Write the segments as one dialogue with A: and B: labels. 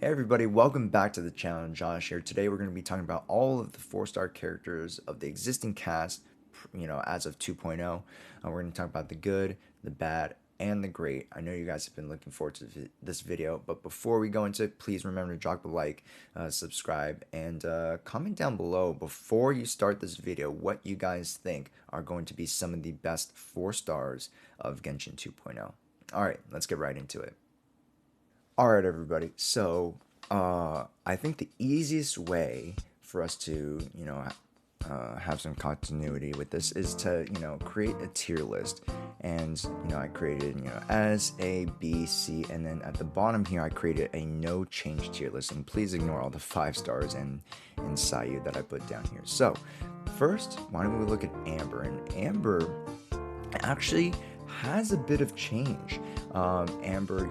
A: Hey everybody, welcome back to the channel. Josh here. Today we're going to be talking about all of the 4-star characters of the existing cast, as of 2.0. We're going to talk about the good, the bad, and the great. I know you guys have been looking forward to this video, but before we go into it, please remember to drop a like, subscribe, and comment down below before you start this video what you guys think are going to be some of the best 4 stars of Genshin 2.0. Alright, let's get right into it. Alright, everybody. So, I think the easiest way for us to, have some continuity with this is to, create a tier list. And, I created, S, A, B, C, and then at the bottom here, I created a no change tier list. And please ignore all the 5 stars and Sayu that I put down here. So, first, why don't we look at Amber? And Amber actually has a bit of change. Amber,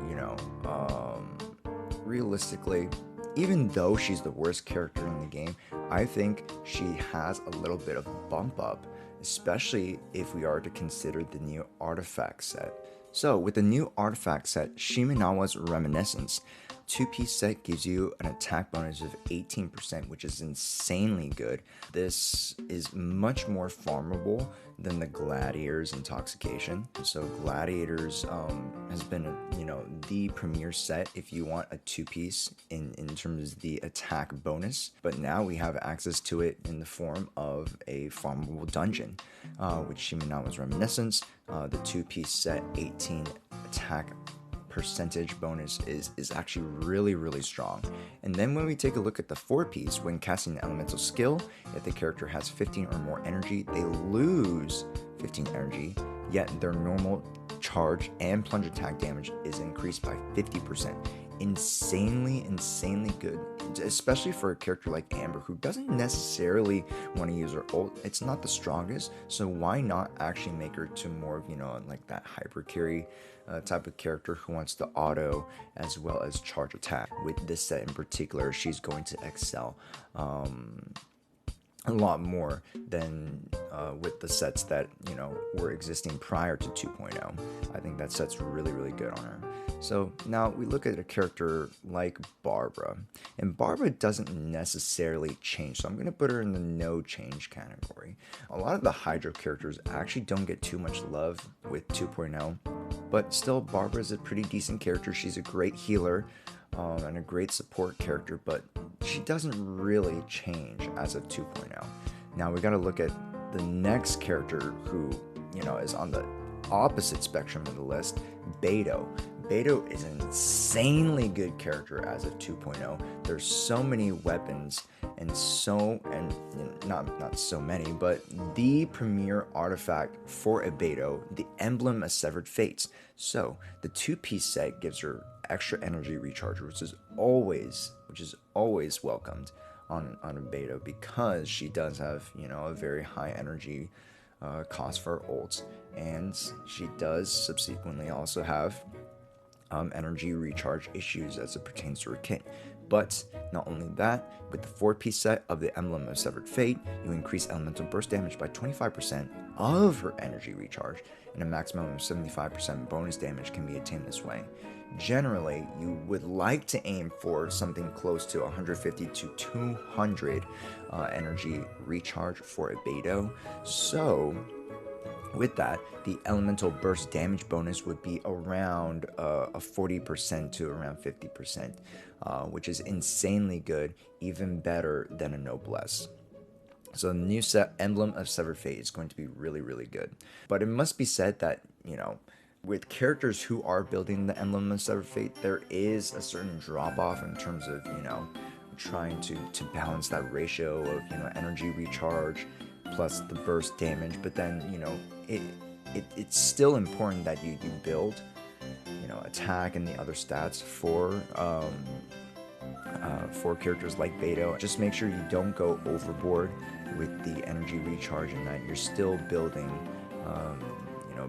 A: realistically, even though she's the worst character in the game, I think she has a little bit of bump up, especially if we are to consider the new artifact set. So with the new artifact set, Shiminawa's Reminiscence, 2-piece set gives you an attack bonus of 18%, which is insanely good. This is much more farmable than the Gladiator's Intoxication. So Gladiators has been, the premier set if you want a 2-piece in terms of the attack bonus. But now we have access to it in the form of a farmable dungeon, which Shiminawa's Reminiscence. The 2-piece set 18 attack percentage bonus is actually really strong. And then when we take a look at the 4-piece, when casting an elemental skill, if the character has 15 or more energy, they lose 15 energy, yet their normal charge and plunge attack damage is increased by 50%. Insanely good, especially for a character like Amber, who doesn't necessarily want to use her ult. It's not the strongest, so why not actually make her to more of, like that hyper carry type of character who wants to auto as well as charge attack. With this set in particular, she's going to excel a lot more than with the sets that were existing prior to 2.0. I think that set's really good on her. So now we look at a character like Barbara, and Barbara doesn't necessarily change, so I'm going to put her in the no change category. A lot of the Hydro characters actually don't get too much love with 2.0, but still Barbara is a pretty decent character. She's a great healer and a great support character, but she doesn't really change as of 2.0. Now we got to look at the next character who, is on the opposite spectrum of the list, Beto. Beto is an insanely good character as of 2.0. There's so many weapons and not so many, but the premier artifact for a Beto, the Emblem of Severed Fates. So the 2-piece set gives her extra energy recharge, which is always welcomed on a Beto, because she does have a very high energy cost for ults, and she does subsequently also have energy recharge issues as it pertains to her kit. But not only that, with the 4-piece set of the Emblem of Severed Fate, you increase elemental burst damage by 25% of her energy recharge, and a maximum of 75% bonus damage can be attained this way. Generally, you would like to aim for something close to 150 to 200 energy recharge for a Beto. So with that, the elemental burst damage bonus would be around a 40% to around 50%, which is insanely good, even better than a Noblesse. So the new set, Emblem of Severed Fate, is going to be really good. But it must be said that, with characters who are building the Emblem of Severed Fate, there is a certain drop-off in terms of, trying to balance that ratio of, energy recharge plus the burst damage. But then, it's still important that you build, attack and the other stats for characters like Beto. Just make sure you don't go overboard with the energy recharge, and that you're still building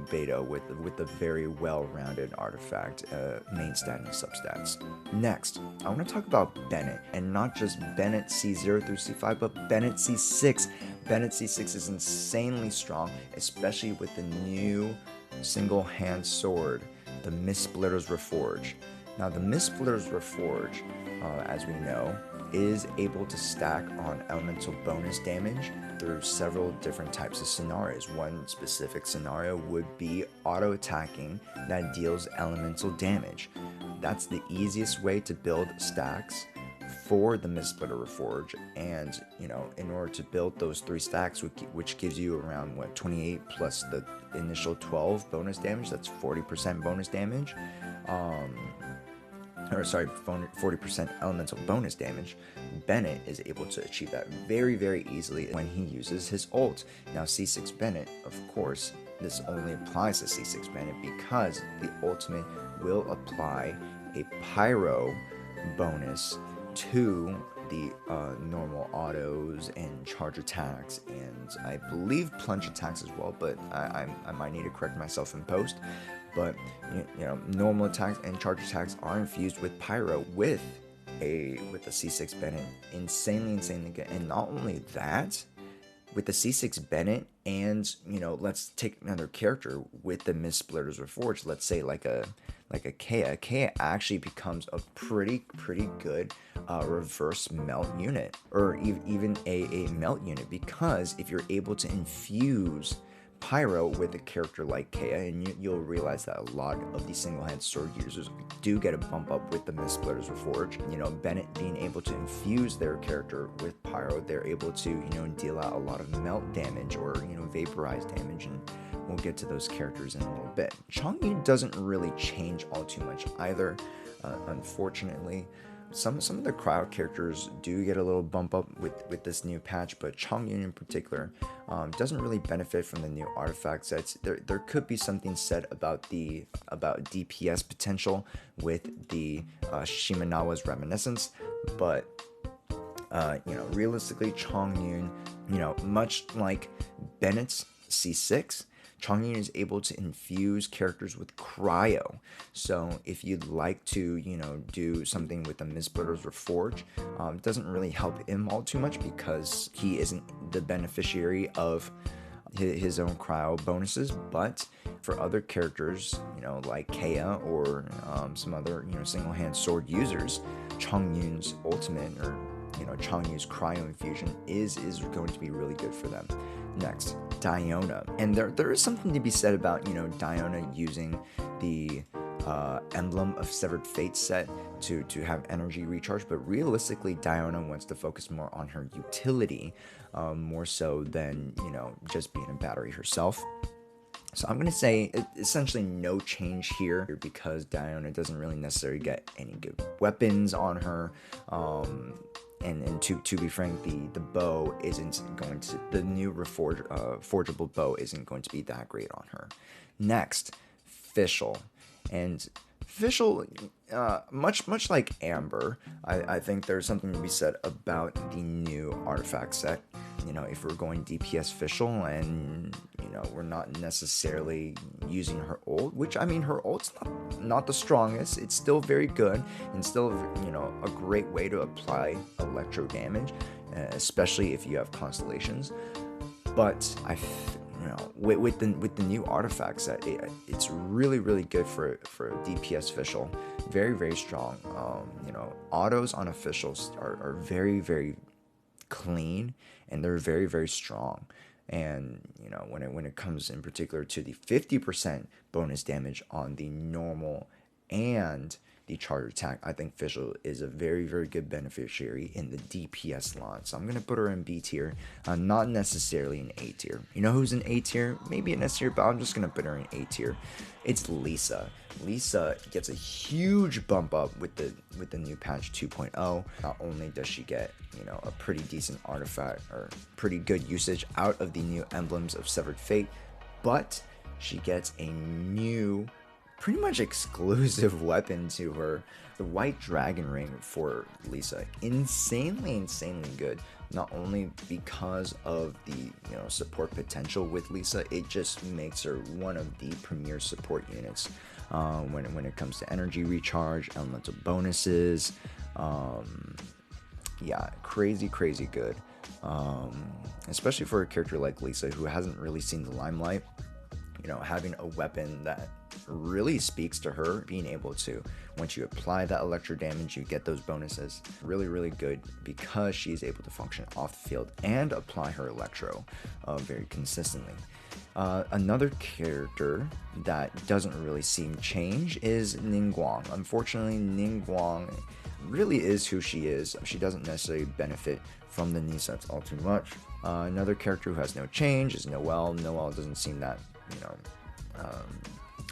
A: Beto with a very well-rounded artifact, main stat and substats. Next, I want to talk about Bennett, and not just Bennett C0 through C5, but Bennett C6. Bennett C6 is insanely strong, especially with the new single-hand sword, the Mist Splitter's Reforge. Now, the Mistsplitter's Reforge, as we know, is able to stack on elemental bonus damage through several different types of scenarios. One specific scenario would be auto attacking that deals elemental damage. That's the easiest way to build stacks for the Mistsplitter Reforge, and in order to build those 3 stacks, which gives you around 28 plus the initial 12 bonus damage, that's 40% bonus damage, 40% elemental bonus damage. Bennett is able to achieve that very, very easily when he uses his ult. Now, C6 Bennett, of course, this only applies to C6 Bennett because the ultimate will apply a pyro bonus to the normal autos and charge attacks, and I believe plunge attacks as well, but I might need to correct myself in post. But normal attacks and charge attacks are infused with pyro with the C6 Bennett. Insanely good. And not only that, with the C6 Bennett, and let's take another character with the Mistsplitter's Reforged, let's say like a Kea. Kea actually becomes a pretty good reverse melt unit, or even a melt unit, because if you're able to infuse pyro with a character like Kea, and you'll realize that a lot of these single-handed sword users do get a bump up with the Mistsplitter's Reforged. Bennett being able to infuse their character with pyro, they're able to deal out a lot of melt damage or vaporize damage, and we'll get to those characters in a little bit. Chongyun doesn't really change all too much either, unfortunately. Some of the crowd characters do get a little bump up with this new patch, but Chongyun in particular doesn't really benefit from the new artifact sets. There could be something said about DPS potential with the Shimenawa's Reminiscence, but realistically, Chongyun, much like Bennett's C6, Chongyun is able to infuse characters with cryo. So if you'd like to, do something with the Mistsplitter's Reforge, it doesn't really help him all too much because he isn't the beneficiary of his own cryo bonuses. But for other characters, like Kea or some other, single-hand sword users, Chongyun's ultimate, or Chongyun's cryo infusion is going to be really good for them. Next, Diona. And there is something to be said about, Diona using the Emblem of Severed Fate set to have energy recharge, but realistically, Diona wants to focus more on her utility, more so than, just being a battery herself. So I'm going to say essentially no change here because Diona doesn't really necessarily get any good weapons on her. And to be frank, the bow isn't going to, the new forgeable bow isn't going to be that great on her. Next, Fischl. And Fischl, much like Amber, I think there's something to be said about the new artifact set. If we're going DPS Fischl and, we're not necessarily using her ult, which, her ult's not the strongest. It's still very good and still, a great way to apply electro damage, especially if you have constellations. But with the new artifact set, it's really good for DPS Fischl. Very, very strong. Autos on a Fischl are very clean, and they're very, very strong. And when it comes in particular to the 50% bonus damage on the normal and the charge attack, I think Fischl is a very, very good beneficiary in the DPS line. So I'm going to put her in B tier, not necessarily in A tier. Who's in A tier? Maybe in S tier, but I'm just going to put her in A tier. It's Lisa. Lisa gets a huge bump up with the new patch 2.0. Not only does she get, a pretty decent artifact or pretty good usage out of the new Emblems of Severed Fate, but she gets a new, pretty much exclusive weapon to her, the White Dragon Ring for Lisa. Insanely good. Not only because of the support potential with Lisa, it just makes her one of the premier support units when it comes to energy recharge, elemental bonuses. Yeah, crazy good. Especially for a character like Lisa who hasn't really seen the limelight. having a weapon that really speaks to her, being able to, once you apply that electro damage, you get those bonuses. Really, really good because she's able to function off the field and apply her electro very consistently. Another character that doesn't really seem change is Ningguang. Unfortunately, Ningguang really is who she is. She doesn't necessarily benefit from the knee sets all too much. Another character who has no change is Noel. Noel doesn't seem that,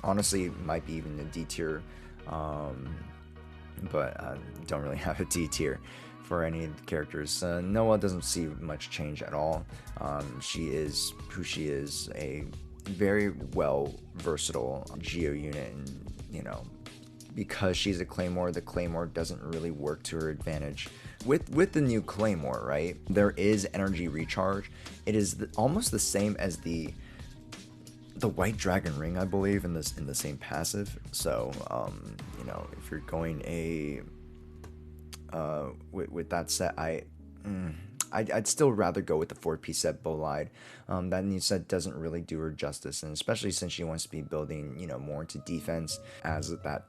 A: honestly, might be even a D tier, but I don't really have a D tier for any of the characters. Noel doesn't see much change at all. She is who she is, a very well versatile Geo unit, and because she's a Claymore, the Claymore doesn't really work to her advantage. With the new Claymore, right, there is energy recharge. It is almost the same as the White Dragon Ring, I believe, in the same passive. So if you're going with that set, I'd still rather go with the 4-piece set Bolide. That new set doesn't really do her justice, and especially since she wants to be building more into defense as that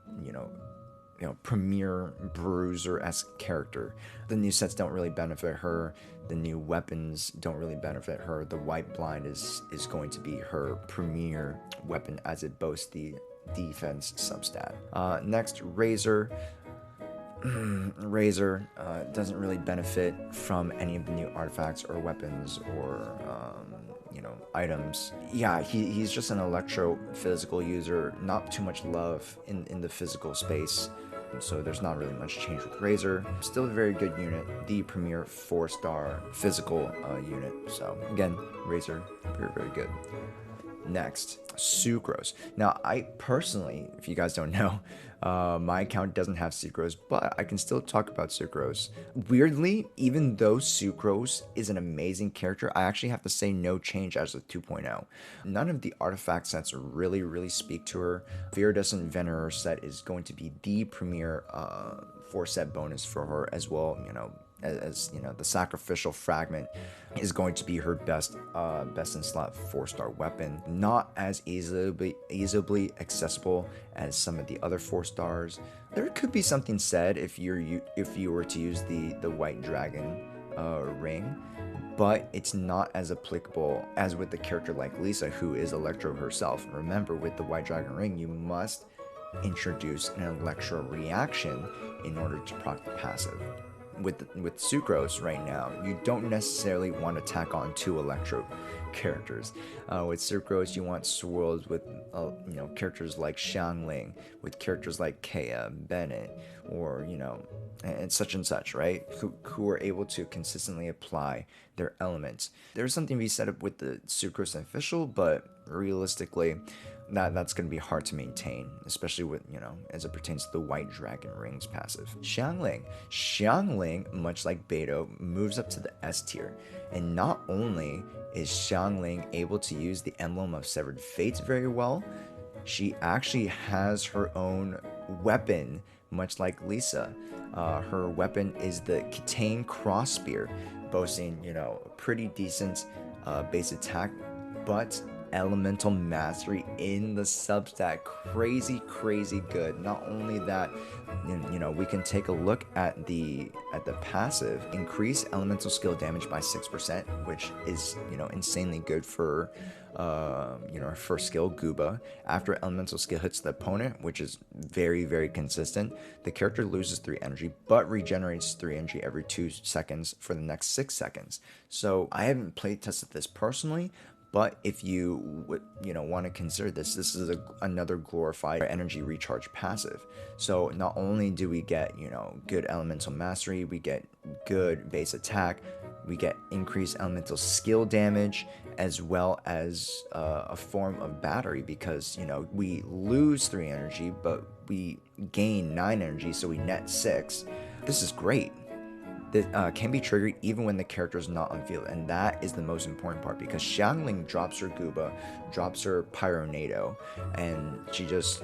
A: premier bruiser-esque character. The new sets don't really benefit her. The new weapons don't really benefit her. The White Blind is going to be her premier weapon as it boasts the defense substat. Next, Razor. Razor doesn't really benefit from any of the new artifacts or weapons or items. Yeah, he's just an electro physical user, not too much love in the physical space, so there's not really much change with Razor. Still a very good unit, the premier 4-star physical unit. So again, Razor, very, very good. Next, Sucrose. Now, I personally, if you guys don't know, my account doesn't have Sucrose, but I can still talk about Sucrose. Weirdly, even though Sucrose is an amazing character, I actually have to say no change as a 2.0. None of the artifact sets really, really speak to her. Viridescent Venerer set is going to be the premier 4-set bonus for her as well, as the sacrificial fragment is going to be her best in slot 4-star weapon. Not as easily accessible as some of the other 4-stars. There could be something said if you were to use the White Dragon ring, but it's not as applicable as with the character like Lisa, who is Electro herself. Remember, with the White Dragon ring, you must introduce an Electro reaction in order to proc the passive. With Sucrose right now, you don't necessarily want to tack on 2 Electro characters. With Sucrose, you want swirls with characters like Xiangling, with characters like Kea, Bennett, or and such, right? Who are able to consistently apply their elements. There's something to be set up with the Sucrose official, but realistically, that's going to be hard to maintain, especially with, as it pertains to the White Dragon Rings passive. Xiangling, much like Beto, moves up to the S tier, and not only is Xiangling able to use the Emblem of Severed Fates very well, she actually has her own weapon, much like Lisa. Her weapon is the Kitane Cross Spear, boasting, a pretty decent base attack, but elemental mastery in the substat, crazy good. Not only that, we can take a look at the passive. Increase elemental skill damage by 6%, which is insanely good for our first skill, Guba. After elemental skill hits the opponent, which is very consistent, the character loses 3 energy but regenerates 3 energy every 2 seconds for the next 6 seconds. So I haven't play tested this personally, but if you would, want to consider this is another glorified energy recharge passive. So not only do we get, good elemental mastery, we get good base attack, we get increased elemental skill damage, as well as a form of battery, because, we lose 3 energy, but we gain 9 energy, so we net 6. This is great. That can be triggered even when the character is not on field, and that is the most important part, because Xiangling drops her Guba, drops her Pyronado, and she just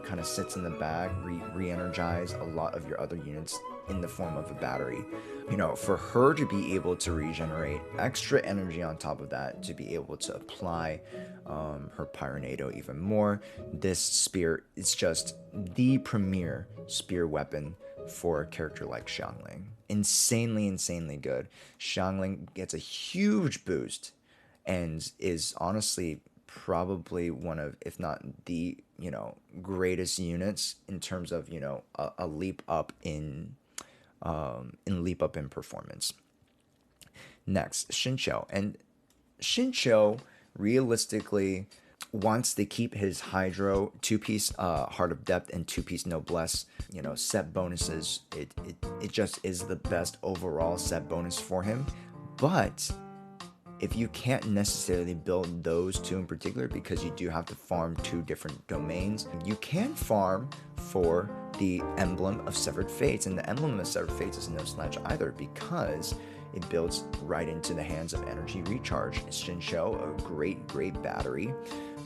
A: kind of sits in the back, re-energize a lot of your other units in the form of a battery. You know, for her to be able to regenerate extra energy on top of that, to be able to apply her Pyronado even more, this spear is just the premier spear weapon for a character like Xiangling. Insanely good. Xiangling gets a huge boost and is honestly probably one of, if not the, you know, greatest units in terms of, you know, a leap up in performance. Next, Shincho. And Shincho realistically wants to keep his Hydro 2-piece Heart of Depth and 2-piece Noblesse, you know, set bonuses. It just is the best overall set bonus for him. But if you can't necessarily build those two in particular, because you do have to farm 2 different domains, you can farm for the Emblem of Severed Fates. And the Emblem of Severed Fates is no slouch either, because it builds right into the hands of energy recharge. Shincho, a great battery.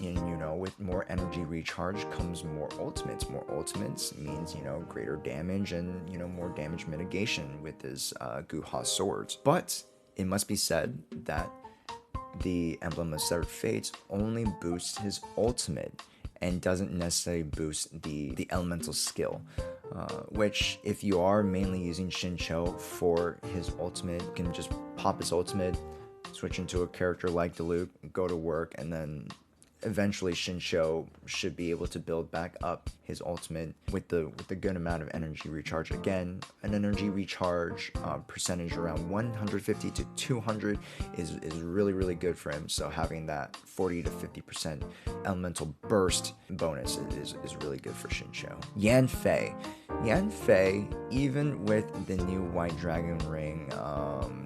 A: And, you know, with more energy recharge comes more ultimates. More ultimates means, you know, greater damage and, you know, more damage mitigation with his Guha swords. But it must be said that the Emblem of Severed Fates only boosts his ultimate and doesn't necessarily boost the elemental skill, which if you are mainly using Shincho for his ultimate, you can just pop his ultimate, switch into a character like Diluc, go to work, and then eventually Shincho should be able to build back up his ultimate with the good amount of energy recharge. Again, an energy recharge percentage around 150 to 200 is really good for him. So having that 40 to 50% elemental burst bonus is really good for Shincho. Yanfei, even with the new White Dragon ring,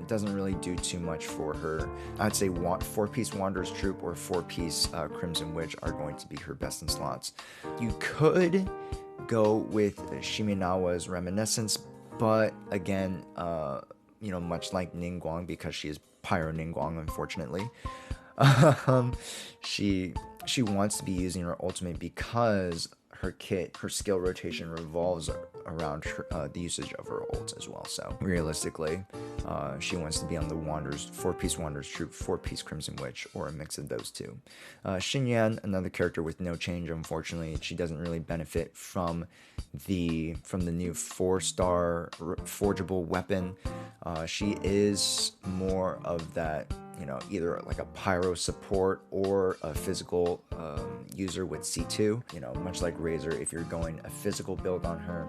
A: doesn't really do too much for her. I'd say 4-piece Wanderer's Troupe or 4-piece Crimson Witch are going to be her best in slots. You could go with Shiminawa's Reminiscence, but again, you know, much like Ningguang, because she is Pyro Ningguang, unfortunately, she wants to be using her ultimate because her skill rotation revolves around the usage of her ult as well. So realistically, she wants to be on the 4-piece Wanderer's Troupe, 4-piece Crimson Witch, or a mix of those two. Shinyan, another character with no change, unfortunately. She doesn't really benefit from the new 4-star forgeable weapon. She is more of that, you know, either like a pyro support or a physical user with C2. You know, much like Razor, if you're going a physical build on her,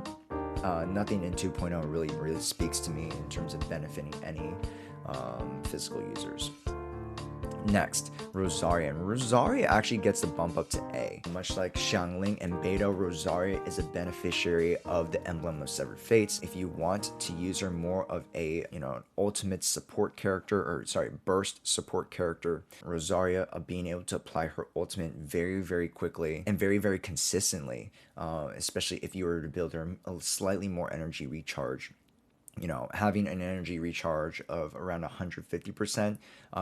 A: nothing in 2.0 really speaks to me in terms of benefiting any physical users. Next, Rosario. And Rosario actually gets the bump up to A. Much like Xiangling and Beto, Rosario is a beneficiary of the Emblem of Severed Fates. If you want to use her more of a, you know, an ultimate support character, or sorry, burst support character, Rosario being able to apply her ultimate very quickly and very consistently, especially if you were to build her a slightly more energy recharge. You know, having an energy recharge of around 150%,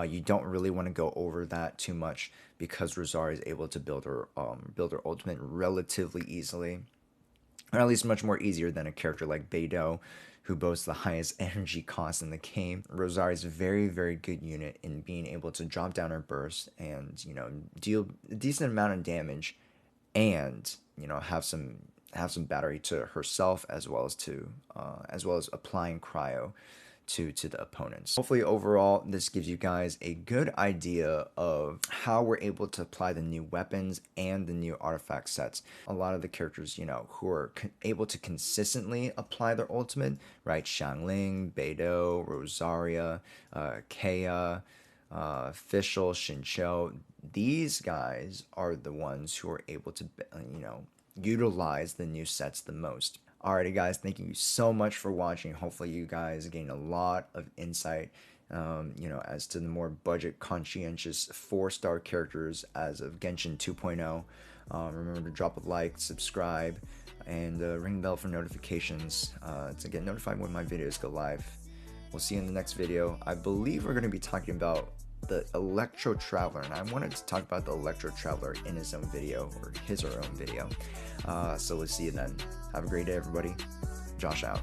A: you don't really want to go over that too much, because Rosario is able to build her ultimate relatively easily, or at least much more easier than a character like Beto, who boasts the highest energy cost in the game. Rosario is a very good unit in being able to drop down her burst and, you know, deal a decent amount of damage, and, you know, have some battery to herself, as well as applying cryo to the opponents. Hopefully overall this gives you guys a good idea of how we're able to apply the new weapons and the new artifact sets. A lot of the characters, you know, who are able to consistently apply their ultimate, right? Xiangling, Beto, Rosario, Kea, Fischl, Shincho. These guys are the ones who are able to, you know, utilize the new sets the most. Alrighty guys, thank you so much for watching. Hopefully you guys gain a lot of insight, you know, as to the more budget conscientious 4-star characters as of Genshin 2.0. Remember to drop a like, subscribe, and ring the bell for notifications to get notified when my videos go live. We'll see you in the next video. I believe we're going to be talking about the Electro Traveler, and I wanted to talk about the Electro Traveler in his own video, or his or her own video. So we'll see you then. Have a great day, everybody. Josh out.